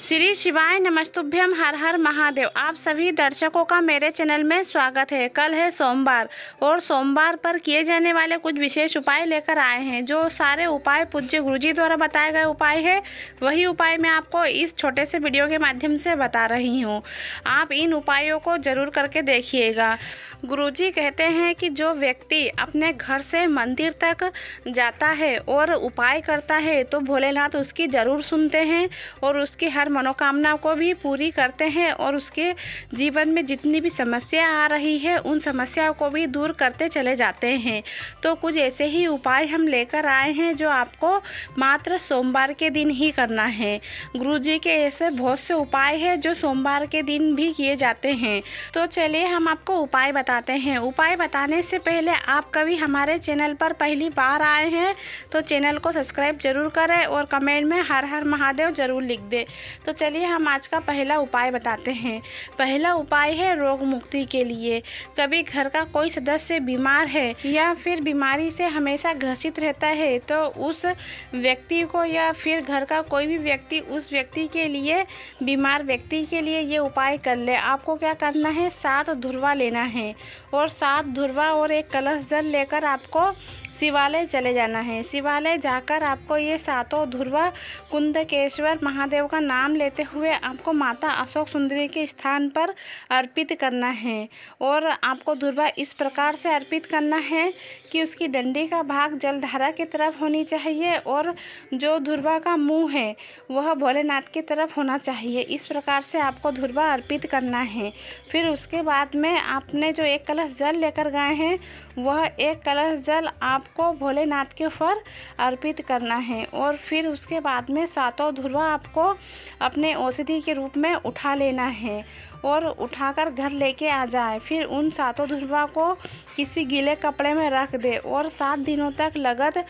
श्री शिवाय नमस्तुभ्यम, हर हर महादेव। आप सभी दर्शकों का मेरे चैनल में स्वागत है। कल है सोमवार और सोमवार पर किए जाने वाले कुछ विशेष उपाय लेकर आए हैं। जो सारे उपाय पूज्य गुरुजी द्वारा बताए गए उपाय है, वही उपाय मैं आपको इस छोटे से वीडियो के माध्यम से बता रही हूँ। आप इन उपायों को जरूर करके देखिएगा। गुरुजी कहते हैं कि जो व्यक्ति अपने घर से मंदिर तक जाता है और उपाय करता है तो भोलेनाथ उसकी ज़रूर सुनते हैं और उसकी हर मनोकामना को भी पूरी करते हैं और उसके जीवन में जितनी भी समस्या आ रही है उन समस्याओं को भी दूर करते चले जाते हैं। तो कुछ ऐसे ही उपाय हम लेकर आए हैं जो आपको मात्र सोमवार के दिन ही करना है। गुरुजी के ऐसे बहुत से उपाय हैं जो सोमवार के दिन भी किए जाते हैं। तो चलिए हम आपको उपाय बताते हैं। उपाय बताने से पहले आप कभी हमारे चैनल पर पहली बार आए हैं तो चैनल को सब्सक्राइब जरूर करें और कमेंट में हर हर महादेव जरूर लिख दें। तो चलिए हम आज का पहला उपाय बताते हैं। पहला उपाय है रोग मुक्ति के लिए। कभी घर का कोई सदस्य बीमार है या फिर बीमारी से हमेशा ग्रसित रहता है तो उस व्यक्ति को या फिर घर का कोई भी व्यक्ति उस व्यक्ति के लिए, बीमार व्यक्ति के लिए ये उपाय कर ले। आपको क्या करना है, 7 धुर्वा लेना है और 7 धुर्वा और एक कलश जल लेकर आपको शिवालय चले जाना है। शिवालय जाकर आपको ये 7 धुर्वा कुंदकेश्वर महादेव का नाम लेते हुए आपको माता अशोक सुंदरी के स्थान पर अर्पित करना है। और आपको धुर्वा इस प्रकार से अर्पित करना है कि उसकी डंडी का भाग जलधारा की तरफ होनी चाहिए और जो धुर्वा का मुंह है वह भोलेनाथ की तरफ होना चाहिए। इस प्रकार से आपको धुर्वा अर्पित करना है। फिर उसके बाद में आपने जो एक कलश जल लेकर गए हैं वह एक कलश जल आपको भोलेनाथ के ऊपर अर्पित करना है। और फिर उसके बाद में 7 धुर्वा आपको अपने औषधि के रूप में उठा लेना है और उठाकर घर लेके आ जाए। फिर उन 7 धुर्वा को किसी गीले कपड़े में रख दे और 7 दिनों तक लगत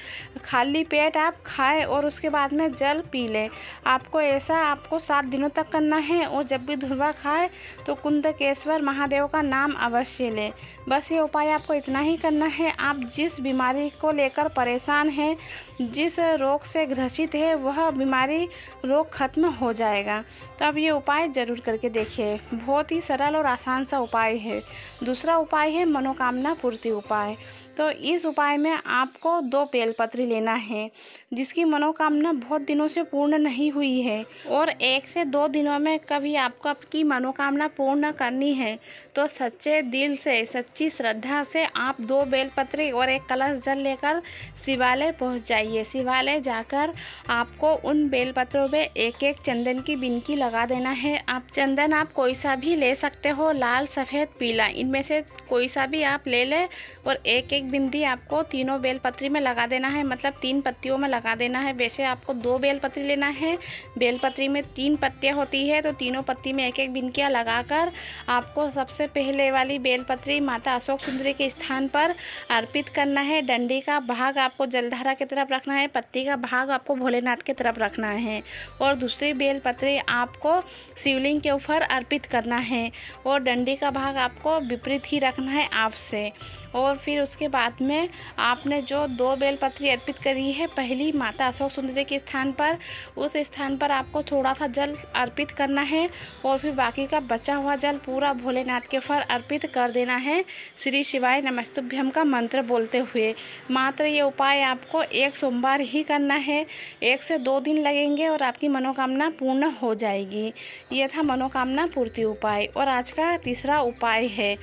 खाली पेट आप खाएं और उसके बाद में जल पी लें। आपको 7 दिनों तक करना है और जब भी धुर्वा खाए तो कुंदकेश्वर महादेव का नाम अवश्य लें। बस ये उपाय आपको इतना ही करना है। आप जिस बीमारी को लेकर परेशान हैं, जिस रोग से ग्रसित है, वह बीमारी रोग खत्म हो जाएगा। तो अब ये उपाय ज़रूर करके देखिए। बहुत ही सरल और आसान सा उपाय है। दूसरा उपाय है मनोकामना पूर्ति उपाय। तो इस उपाय में आपको 2 बेलपत्री लेना है जिसकी मनोकामना बहुत दिनों से पूर्ण नहीं हुई है और 1 से 2 दिनों में कभी आपको आपकी मनोकामना पूर्ण करनी है तो सच्चे दिल से, सच्ची श्रद्धा से आप 2 बेलपत्री और एक कलश जल लेकर शिवालय पहुंच जाइए। शिवालय जाकर आपको उन बेलपत्रों में एक एक चंदन की बिनकी लगा देना है। आप चंदन कोई सा भी ले सकते हो, लाल, सफ़ेद, पीला, इनमें से कोई सा भी आप ले लें और एक एक बिंदी आपको तीनों बेलपत्री में लगा देना है, मतलब 3 पत्तियों में लगा देना है। वैसे आपको 2 बेलपत्री लेना है। बेलपत्री में 3 पत्तियां होती है तो तीनों पत्ती में एक एक बिनकियाँ लगाकर आपको सबसे पहले वाली बेलपत्री माता अशोक सुंदरी के स्थान पर अर्पित करना है। डंडी का भाग आपको जलधारा की तरफ रखना है, पत्ती का भाग आपको भोलेनाथ की तरफ रखना है और दूसरी बेलपत्री आपको शिवलिंग के ऊपर अर्पित करना है और डंडी का भाग आपको विपरीत ही रखना है आपसे। और फिर उसके बाद में आपने जो 2 बेलपत्री अर्पित करी है पहली माता अशोक सुंदरी के स्थान पर, उस स्थान पर आपको थोड़ा सा जल अर्पित करना है और फिर बाकी का बचा हुआ जल पूरा भोलेनाथ के ऊपर अर्पित कर देना है श्री शिवाय नमस्तुभ्यम का मंत्र बोलते हुए। मात्र ये उपाय आपको एक सोमवार ही करना है। 1 से 2 दिन लगेंगे और आपकी मनोकामना पूर्ण हो जाएगी। ये था मनोकामना पूर्ति उपाय। और आज का तीसरा उपाय है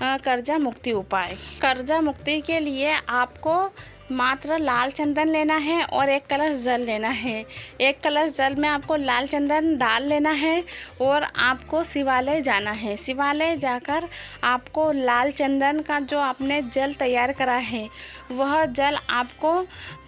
कर्जा मुक्ति उपाय। कर्जा मुक्ति के लिए आपको मात्र लाल चंदन लेना है और एक कलश जल लेना है। एक कलश जल में आपको लाल चंदन डाल लेना है और आपको शिवालय जाना है। शिवालय जाकर आपको लाल चंदन का जो आपने जल तैयार करा है वह जल आपको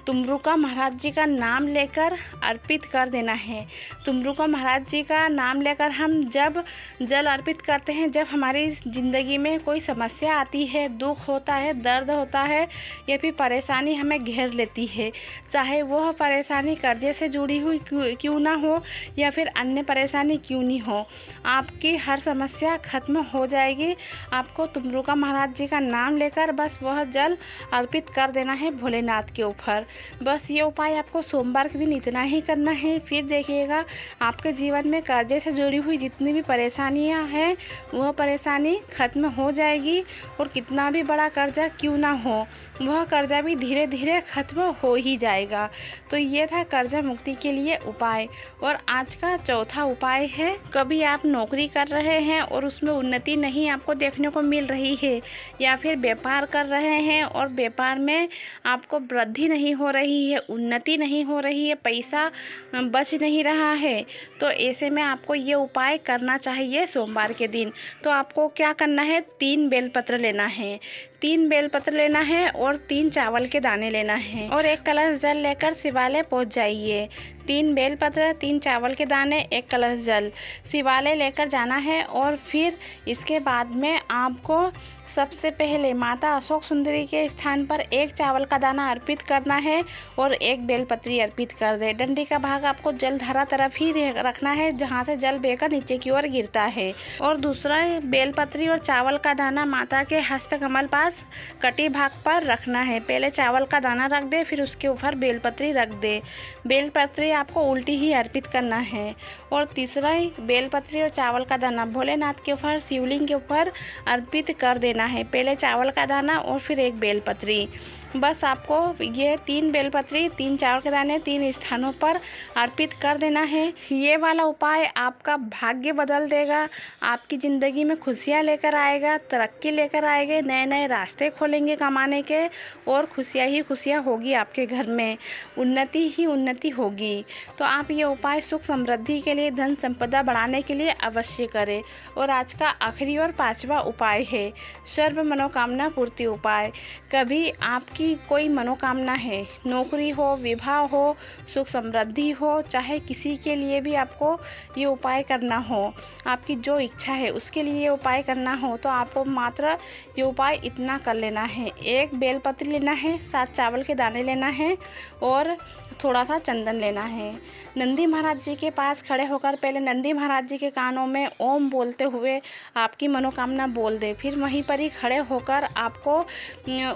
तुमरुका महाराज जी का नाम लेकर अर्पित कर देना है। तुमरुका महाराज जी का नाम लेकर हम जब जल अर्पित करते हैं, जब हमारी ज़िंदगी में कोई समस्या आती है, दुख होता है, दर्द होता है या फिर परेशानी हमें घेर लेती है, चाहे वह परेशानी कर्जे से जुड़ी हुई क्यों ना हो या फिर अन्य परेशानी क्यों नहीं हो, आपकी हर समस्या खत्म हो जाएगी। आपको तुमरुका महाराज जी का नाम लेकर बस वह जल अर्पित कर देना है भोलेनाथ के ऊपर। बस ये उपाय आपको सोमवार के दिन इतना ही करना है। फिर देखिएगा आपके जीवन में कर्जे से जुड़ी हुई जितनी भी परेशानियां हैं वह परेशानी खत्म हो जाएगी, और कितना भी बड़ा कर्जा क्यों ना हो वह कर्जा भी धीरे धीरे खत्म हो ही जाएगा। तो ये था कर्जा मुक्ति के लिए उपाय। और आज का चौथा उपाय है, कभी आप नौकरी कर रहे हैं और उसमें उन्नति नहीं आपको देखने को मिल रही है, या फिर व्यापार कर रहे हैं और व्यापार में आपको वृद्धि नहीं हो रही है, उन्नति नहीं हो रही है, पैसा बच नहीं रहा है, तो ऐसे में आपको ये उपाय करना चाहिए सोमवार के दिन। तो आपको क्या करना है, 3 बेलपत्र लेना है, 3 बेलपत्र लेना है और 3 चावल के दाने लेना है, और 1 कलश जल लेकर शिवालय पहुंच जाइए। 3 बेलपत्र, 3 चावल के दाने, 1 कलश जल शिवालय लेकर जाना है। और फिर इसके बाद में आपको सबसे पहले माता अशोक सुंदरी के स्थान पर 1 चावल का दाना अर्पित करना है और 1 बेलपत्री अर्पित कर दे। डंडी का भाग आपको जलधारा तरफ ही रखना है, जहां से जल बहकर नीचे की ओर गिरता है। और दूसरा बेलपत्री और चावल का दाना माता के हस्तकमल पास कटी भाग पर रखना है। पहले चावल का दाना रख दे, फिर उसके ऊपर बेलपत्री रख दे। बेलपत्री आपको उल्टी ही अर्पित करना है। और तीसरा बेलपत्री और चावल का दाना भोलेनाथ के ऊपर, शिवलिंग के ऊपर अर्पित कर देना है। पहले चावल का दाना और फिर 1 बेलपत्री। बस आपको ये 3 बेलपत्री, 3 चावल के दाने 3 स्थानों पर अर्पित कर देना है। ये वाला उपाय आपका भाग्य बदल देगा, आपकी ज़िंदगी में खुशियाँ लेकर आएगा, तरक्की लेकर आएगा, नए नए रास्ते खोलेंगे कमाने के, और खुशियाँ ही खुशियाँ होगी आपके घर में, उन्नति ही उन्नति होगी। तो आप ये उपाय सुख समृद्धि के लिए, धन संपदा बढ़ाने के लिए अवश्य करें। और आज का आखिरी और 5वां उपाय है सर्व मनोकामना पूर्ति उपाय। कभी आपकी कोई मनोकामना है, नौकरी हो, विवाह हो, सुख समृद्धि हो, चाहे किसी के लिए भी आपको ये उपाय करना हो, आपकी जो इच्छा है उसके लिए ये उपाय करना हो, तो आपको मात्र ये उपाय इतना कर लेना है। 1 बेलपत्र लेना है, 7 चावल के दाने लेना है और थोड़ा सा चंदन लेना है। नंदी महाराज जी के पास खड़े होकर पहले नंदी महाराज जी के कानों में ओम बोलते हुए आपकी मनोकामना बोल दे। फिर वहीं पर ही खड़े होकर आपको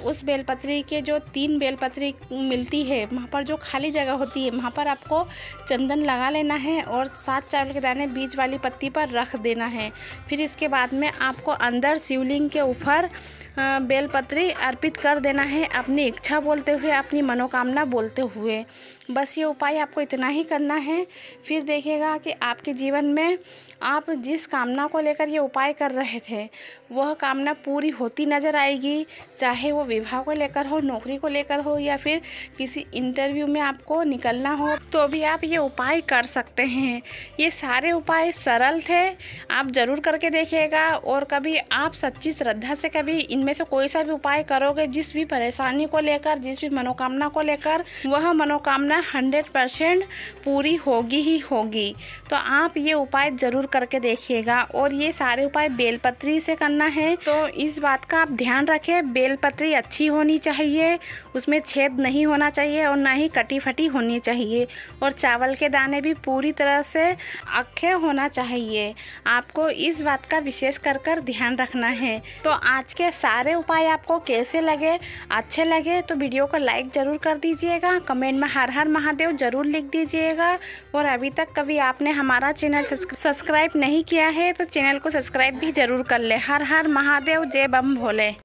उस बेलपत्री के जो 3 बेलपत्री मिलती है, वहाँ पर जो खाली जगह होती है वहाँ पर आपको चंदन लगा लेना है और 7 चावल के दाने बीच वाली पत्ती पर रख देना है। फिर इसके बाद में आपको अंदर शिवलिंग के ऊपर बेलपत्री अर्पित कर देना है, अपनी इच्छा बोलते हुए, अपनी मनोकामना बोलते हुए। बस ये उपाय आपको इतना ही करना है। फिर देखिएगा कि आपके जीवन में आप जिस कामना को लेकर ये उपाय कर रहे थे वह कामना पूरी होती नज़र आएगी, चाहे वो विवाह को लेकर हो, नौकरी को लेकर हो, या फिर किसी इंटरव्यू में आपको निकलना हो, तो भी आप ये उपाय कर सकते हैं। ये सारे उपाय सरल थे, आप ज़रूर करके देखिएगा। और कभी आप सच्ची श्रद्धा से कभी इनमें से कोई सा भी उपाय करोगे, जिस भी परेशानी को लेकर, जिस भी मनोकामना को लेकर, वह मनोकामना 100% पूरी होगी ही होगी। तो आप ये उपाय ज़रूर करके देखिएगा। और ये सारे उपाय बेलपत्री से करना है, तो इस बात का आप ध्यान रखें, बेलपत्री अच्छी होनी चाहिए, उसमें छेद नहीं होना चाहिए और ना ही कटी फटी होनी चाहिए, और चावल के दाने भी पूरी तरह से अक्षय होना चाहिए। आपको इस बात का विशेष कर ध्यान रखना है। तो आज के सारे उपाय आपको कैसे लगे, अच्छे लगे तो वीडियो को लाइक ज़रूर कर दीजिएगा, कमेंट में हर हर महादेव ज़रूर लिख दीजिएगा। और अभी तक कभी आपने हमारा चैनल सब्सक्राइब नहीं किया है तो चैनल को सब्सक्राइब भी ज़रूर कर ले। हर हर महादेव, जय बम भोले।